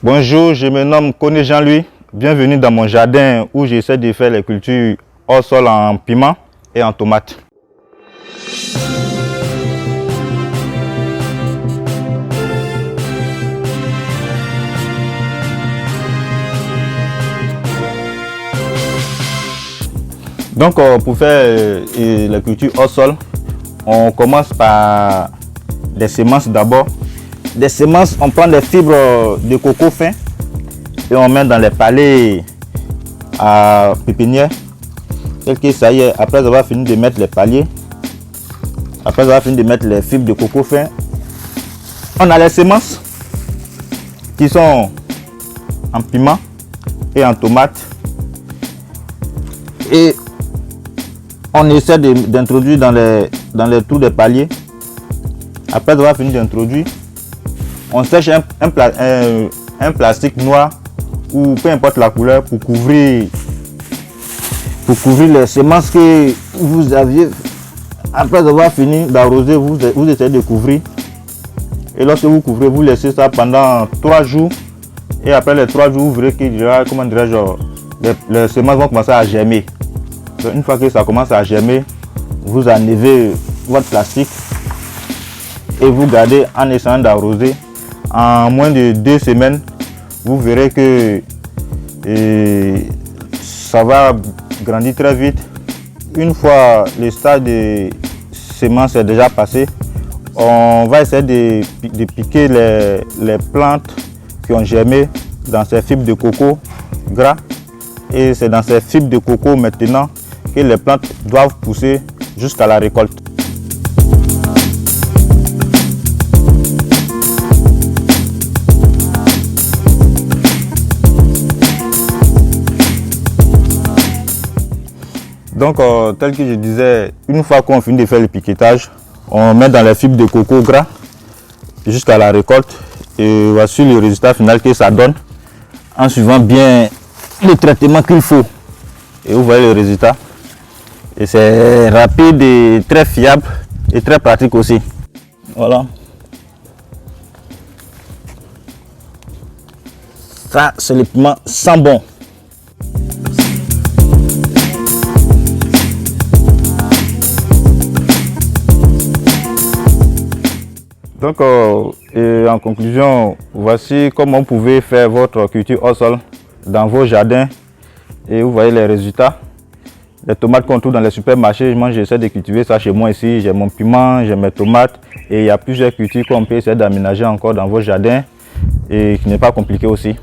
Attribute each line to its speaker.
Speaker 1: Bonjour, je me nomme Koné Jean-Louis. Bienvenue dans mon jardin où j'essaie de faire les cultures hors sol en piment et en tomates. Donc pour faire la culture hors sol, on commence par des semences d'abord. Des semences, on prend des fibres de coco fin et on met dans les paliers à pépinière. Tel que ça y est, après avoir fini de mettre les paliers, après avoir fini de mettre les fibres de coco fin, on a les semences qui sont en piment et en tomate. Et on essaie d'introduire dans les trous des paliers. Après avoir fini d'introduire, on sèche un plastique noir ou peu importe la couleur pour couvrir les semences que vous aviez. Après avoir fini d'arroser, vous essayez de couvrir. Et lorsque vous couvrez, vous laissez ça pendant 3 jours. Et après les 3 jours, vous verrez que les semences vont commencer à germer. Donc, une fois que ça commence à germer, vous enlevez votre plastique et vous gardez en essayant d'arroser. En moins de 2 semaines, vous verrez que ça va grandir très vite. Une fois le stade de semences est déjà passé, on va essayer de piquer les plantes qui ont germé dans ces fibres de coco gras. Et c'est dans ces fibres de coco maintenant que les plantes doivent pousser jusqu'à la récolte. Donc, tel que je disais, une fois qu'on finit de faire le piquetage, on met dans les fibres de coco gras jusqu'à la récolte. Et voici le résultat final que ça donne en suivant bien le traitement qu'il faut. Et vous voyez le résultat. Et c'est rapide et très fiable et très pratique aussi. Voilà. Ça, c'est le piment sans bon. Donc, en conclusion, voici comment vous pouvez faire votre culture hors sol dans vos jardins. Et vous voyez les résultats. Les tomates qu'on trouve dans les supermarchés, moi j'essaie de cultiver ça chez moi ici. J'ai mon piment, j'ai mes tomates. Et il y a plusieurs cultures qu'on peut essayer d'aménager encore dans vos jardins et qui n'est pas compliqué aussi.